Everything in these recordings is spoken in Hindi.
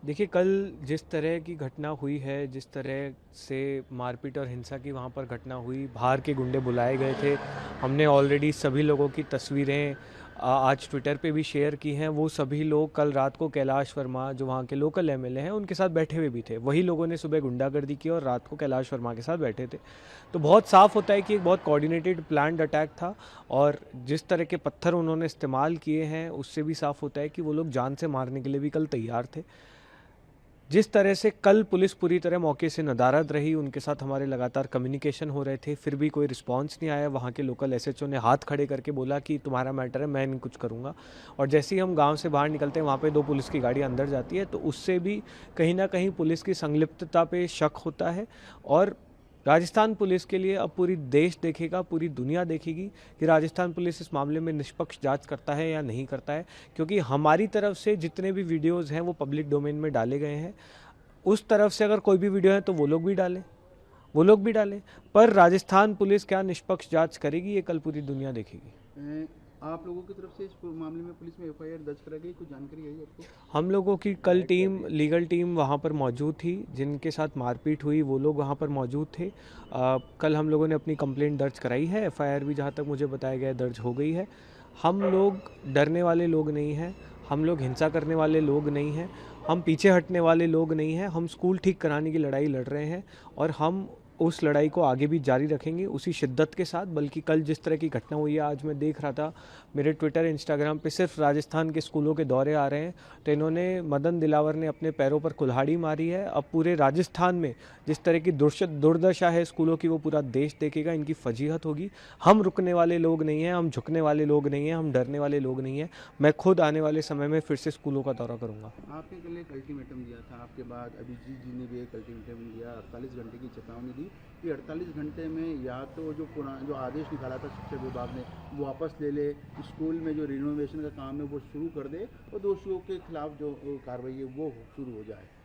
देखिए, कल जिस तरह की घटना हुई है, जिस तरह से मारपीट और हिंसा की वहाँ पर घटना हुई, बाहर के गुंडे बुलाए गए थे। हमने ऑलरेडी सभी लोगों की तस्वीरें आज ट्विटर पे भी शेयर की हैं। वो सभी लोग कल रात को कैलाश वर्मा, जो वहाँ के लोकल एमएलए हैं, उनके साथ बैठे हुए भी थे। वही लोगों ने सुबह गुंडागर्दी की और रात को कैलाश वर्मा के साथ बैठे थे। तो बहुत साफ होता है कि एक बहुत कोऑर्डिनेटेड प्लान्ड अटैक था। और जिस तरह के पत्थर उन्होंने इस्तेमाल किए हैं, उससे भी साफ होता है कि वो लोग जान से मारने के लिए भी कल तैयार थे। जिस तरह से कल पुलिस पूरी तरह मौके से नदारद रही, उनके साथ हमारे लगातार कम्युनिकेशन हो रहे थे, फिर भी कोई रिस्पांस नहीं आया। वहाँ के लोकल एसएचओ ने हाथ खड़े करके बोला कि तुम्हारा मैटर है, मैं नहीं कुछ करूँगा। और जैसे ही हम गांव से बाहर निकलते हैं, वहाँ पे 2 पुलिस की गाड़ी अंदर जाती है, तो उससे भी कहीं ना कहीं पुलिस की संलिप्तता पे शक होता है। और राजस्थान पुलिस के लिए अब पूरी देश देखेगा, पूरी दुनिया देखेगी कि राजस्थान पुलिस इस मामले में निष्पक्ष जांच करता है या नहीं करता है। क्योंकि हमारी तरफ से जितने भी वीडियोस हैं वो पब्लिक डोमेन में डाले गए हैं। उस तरफ से अगर कोई भी वीडियो है तो वो लोग भी डालें। पर राजस्थान पुलिस क्या निष्पक्ष जांच करेगी, ये कल पूरी दुनिया देखेगी। आप लोगों की तरफ से इस मामले में पुलिस में एफआईआर दर्ज करा गई, कुछ जानकारी आई आपको? हम लोगों की कल टीम, लीगल टीम वहाँ पर मौजूद थी। जिनके साथ मारपीट हुई वो लोग वहाँ पर मौजूद थे। कल हम लोगों ने अपनी कंप्लेंट दर्ज कराई है। एफआईआर भी जहाँ तक मुझे बताया गया दर्ज हो गई है। हम लोग डरने वाले लोग नहीं हैं, हम लोग हिंसा करने वाले लोग नहीं हैं, हम पीछे हटने वाले लोग नहीं हैं। हम स्कूल ठीक कराने की लड़ाई लड़ रहे हैं और हम उस लड़ाई को आगे भी जारी रखेंगे उसी शिद्दत के साथ। बल्कि कल जिस तरह की घटना हुई है, आज मैं देख रहा था मेरे ट्विटर इंस्टाग्राम पे सिर्फ राजस्थान के स्कूलों के दौरे आ रहे हैं। तो इन्होंने, मदन दिलावर ने अपने पैरों पर कुल्हाड़ी मारी है। अब पूरे राजस्थान में जिस तरह की दुर्दशा है स्कूलों की, वो पूरा देश देखेगा, इनकी फजीहत होगी। हम रुकने वाले लोग नहीं हैं, हम झुकने वाले लोग नहीं हैं, हम डरने वाले लोग नहीं हैं। मैं खुद आने वाले समय में फिर से स्कूलों का दौरा करूँगा। आपने कल एक अल्टीमेटम दिया था, आपके बाद अभिजीत जी ने भी एक अल्टीमेटम दिया, 48 घंटे की चेतावनी दी कि 48 घंटे में या तो जो आदेश निकाला था शिक्षा विभाग ने वो वापस ले ले, स्कूल में जो रिनोवेशन का काम है वो शुरू कर दे और दोषियों के खिलाफ जो कार्रवाई है वो शुरू हो जाए।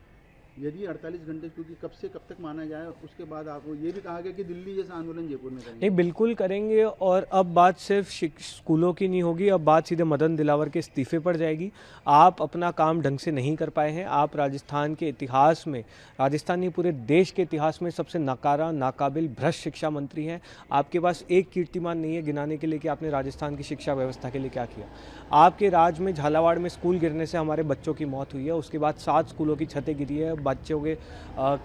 यदि 48 घंटे, क्योंकि कब से कब तक माना जाए, उसके बाद आपको ये भी कहा गया कि दिल्ली जैसा आंदोलन जयपुर में नहीं, करेंगे। बिल्कुल करेंगे। और अब बात सिर्फ स्कूलों की नहीं होगी, अब बात सीधे मदन दिलावर के इस्तीफे पर जाएगी। आप अपना काम ढंग से नहीं कर पाए हैं। आप राजस्थान के इतिहास में, राजस्थान नहीं पूरे देश के इतिहास में सबसे नकारा, नाकाबिल, भ्रष्ट शिक्षा मंत्री हैं। आपके पास एक कीर्तिमान नहीं है गिनाने के लिए कि आपने राजस्थान की शिक्षा व्यवस्था के लिए क्या किया। आपके राज में झालावाड़ में स्कूल गिरने से हमारे बच्चों की मौत हुई है, उसके बाद 7 स्कूलों की छतें गिरी है, बच्चों के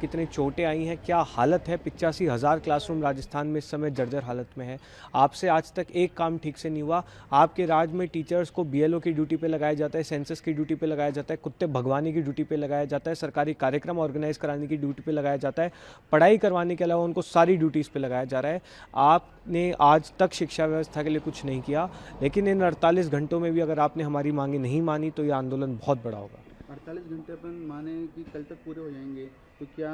कितने चोटें आई हैं, क्या हालत है। 85,000 क्लासरूम राजस्थान में इस समय जर्जर हालत में है। आपसे आज तक एक काम ठीक से नहीं हुआ। आपके राज में टीचर्स को बीएलओ की ड्यूटी पे लगाया जाता है, सेंसस की ड्यूटी पे लगाया जाता है, कुत्ते भगवाने की ड्यूटी पे लगाया जाता है, सरकारी कार्यक्रम ऑर्गेनाइज कराने की ड्यूटी पे लगाया जाता है, पढ़ाई करवाने के अलावा उनको सारी ड्यूटीज़ पे लगाया जा रहा है। आपने आज तक शिक्षा व्यवस्था के लिए कुछ नहीं किया। लेकिन इन 48 घंटों में भी अगर आपने हमारी मांगें नहीं मानी तो ये आंदोलन बहुत बड़ा होगा। 48 घंटे अपन माने कि कल तक पूरे हो जाएंगे, तो क्या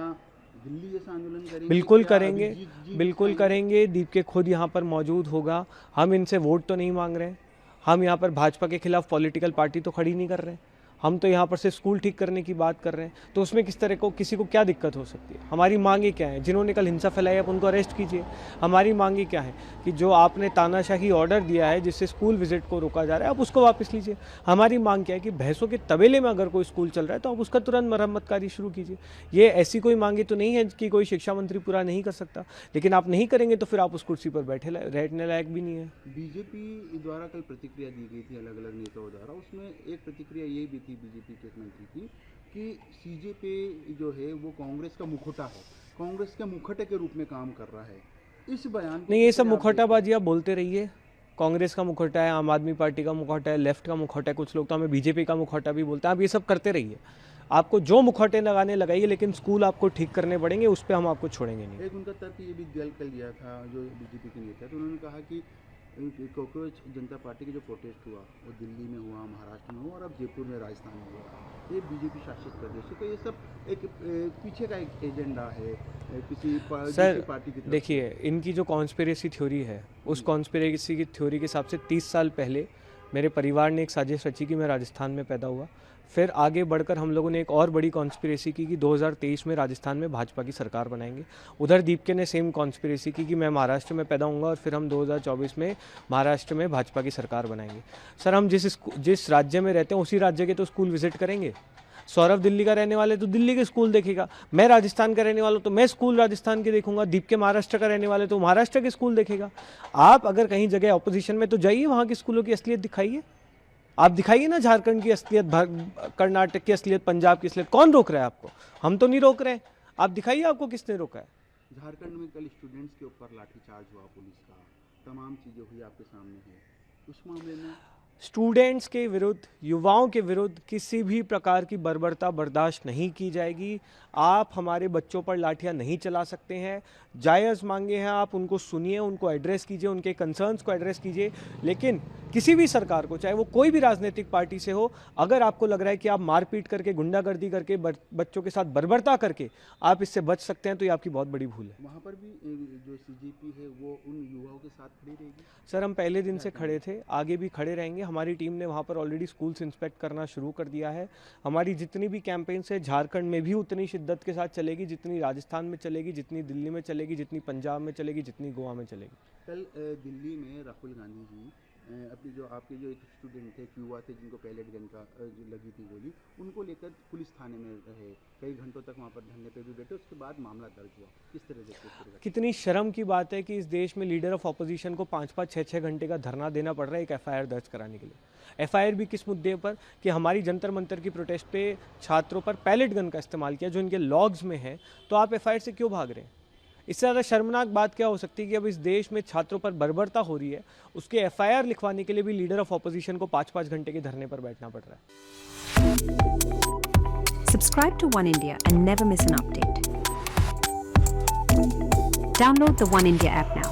दिल्ली जैसा आंदोलन करेंगे? बिल्कुल क्या करेंगे, अभिजीत जी भी बिल्कुल आएंगे? करेंगे। दीप के खुद यहाँ पर मौजूद होगा। हम इनसे वोट तो नहीं मांग रहे हैं, हम यहाँ पर भाजपा के खिलाफ पॉलिटिकल पार्टी तो खड़ी नहीं कर रहे हैं। हम तो यहाँ पर से स्कूल ठीक करने की बात कर रहे हैं। तो उसमें किस तरह को किसी को क्या दिक्कत हो सकती है? हमारी मांगे क्या है? जिन्होंने कल हिंसा फैलाई आप उनको अरेस्ट कीजिए। हमारी मांगे क्या है कि जो आपने तानाशाही ऑर्डर दिया है जिससे स्कूल विजिट को रोका जा रहा है, आप उसको वापस लीजिए। हमारी मांग क्या है कि भैंसों के तबेले में अगर कोई स्कूल चल रहा है तो आप उसका तुरंत मरम्मत कार्य शुरू कीजिए। ये ऐसी कोई मांगे तो नहीं है कि कोई शिक्षा मंत्री पूरा नहीं कर सकता। लेकिन आप नहीं करेंगे तो फिर आप उस कुर्सी पर बैठने लायक भी नहीं है। बीजेपी द्वारा कल प्रतिक्रिया दी गई थी अलग अलग नेताओं द्वारा, उसमें एक प्रतिक्रिया ये भी थी बीजेपी के एक मंत्री की कि सीजेपी जो है वो कांग्रेस का मुखौटा है, कांग्रेस के मुखौटे के रूप में काम कर रहा है। इस बयान को नहीं, ये किस सब तरह आप देखते हैं? मुखौटाबाजी आप बोलते रहिए। कांग्रेस का मुखौटा है, आम आदमी पार्टी का मुखौटा है, लेफ्ट का मुखौटा है, कुछ लोग तो हमें बीजेपी का मुखौटा भी बोलते हैं। आप ये सब करते रहिए, आपको जो मुखौटे लगाने लगाइए, लेकिन स्कूल आपको ठीक करने पड़ेंगे, उस पर हम आपको छोड़ेंगे नहीं। एक उनका तर्क ये भी कल दिया था जो बीजेपी के नेता, तो उन्होंने कहा कि कॉकरोच जनता पार्टी का जो प्रोटेस्ट हुआ वो दिल्ली में हुआ, महाराष्ट्र में हुआ और अब जयपुर में, राजस्थान में हुआ। ये बीजेपी शासित प्रदेश है, तो ये सब एक पीछे का एक एजेंडा है किसी दूसरी सर पार्टी की तरफ से। देखिए, इनकी जो कॉन्स्पिरेसी थ्योरी है, उस कॉन्स्पिरेसी की थ्योरी के हिसाब से 30 साल पहले मेरे परिवार ने एक साजिश रची कि मैं राजस्थान में पैदा हुआ। फिर आगे बढ़कर हम लोगों ने एक और बड़ी कॉन्स्पिरेसी की कि 2023 में राजस्थान में भाजपा की सरकार बनाएंगे। उधर दीपके ने सेम कॉन्स्पिरेसी की कि मैं महाराष्ट्र में पैदा होऊंगा और फिर हम 2024 में महाराष्ट्र में भाजपा की सरकार बनाएंगे। सर, हम जिस राज्य में रहते हैं उसी राज्य के तो स्कूल विजिट करेंगे। सौरभ दिल्ली का रहने वाले तो दिल्ली के स्कूल देखेगा, मैं राजस्थान का रहने वाला हूँ तो मैं स्कूल राजस्थान के देखूंगा, दीप के महाराष्ट्र का रहने वाले तो महाराष्ट्र के स्कूल देखेगा। आप अगर कहीं जगह ऑपोजिशन में तो जाइए, वहाँ के स्कूलों की असलियत दिखाइए। आप दिखाइए ना झारखंड की असलियत, कर्नाटक की असलियत, पंजाब की असलियत। कौन रोक रहा है आपको? हम तो नहीं रोक रहे, आप दिखाइए आपको किसने रोका है। झारखंड में कल स्टूडेंट्स के ऊपर लाठीचार्ज हुआ पुलिस का, तमाम चीज़ें हुई आपके सामने है, उस मामले में स्टूडेंट्स के विरुद्ध, युवाओं के विरुद्ध किसी भी प्रकार की बर्बरता बर्दाश्त नहीं की जाएगी। आप हमारे बच्चों पर लाठियां नहीं चला सकते हैं। जायज़ मांगे हैं आप, उनको सुनिए, उनको एड्रेस कीजिए, उनके कंसर्न्स को एड्रेस कीजिए। लेकिन किसी भी सरकार को, चाहे वो कोई भी राजनीतिक पार्टी से हो, अगर आपको लग रहा है कि आप मारपीट करके, गुंडागर्दी करके, बच्चों के साथ बर्बरता करके आप इससे बच सकते हैं, तो ये आपकी बहुत बड़ी भूल है। वहाँ पर भी जो सीजीपी है वो उन युवाओं के साथ खड़ी रहेगी। सर, हम पहले दिन से खड़े थे, आगे भी खड़े रहेंगे। हमारी टीम ने वहाँ पर ऑलरेडी स्कूल्स इंस्पेक्ट करना शुरू कर दिया है। हमारी जितनी भी कैंपेन्स है झारखंड में भी उतनी शिद्दत के साथ चलेगी, जितनी राजस्थान में चलेगी, जितनी दिल्ली में चलेगी, जितनी पंजाब में चलेगी, जितनी गोवा में चलेगी। कल दिल्ली में राहुल गांधी जी अपनी जो आपके जो एक स्टूडेंट थे, एक युवा थे जिनको पैलेट गन का जो लगी थी गोली, उनको लेकर पुलिस थाने में रहे, कई घंटों तक वहाँ पर धरने पे भी बैठे, उसके बाद मामला दर्ज हुआ। किस तरह से कितनी शर्म की बात है कि इस देश में लीडर ऑफ ऑपोजिशन को 5-5, 6-6 घंटे का धरना देना पड़ रहा है एक एफआईआर दर्ज कराने के लिए। एफआईआर भी किस मुद्दे पर? कि हमारी जंतर मंतर की प्रोटेस्ट पे छात्रों पर पैलेट गन का इस्तेमाल किया, जो इनके लॉग्स में है। तो आप एफआईआर से क्यों भाग रहे हैं? इससे ज़्यादा शर्मनाक बात क्या हो सकती है कि अब इस देश में छात्रों पर बर्बरता हो रही है, उसके एफआईआर लिखवाने के लिए भी लीडर ऑफ ऑपोजिशन को 5-5 घंटे के धरने पर बैठना पड़ रहा है। Subscribe to One India and never miss an update. Download the One India app now.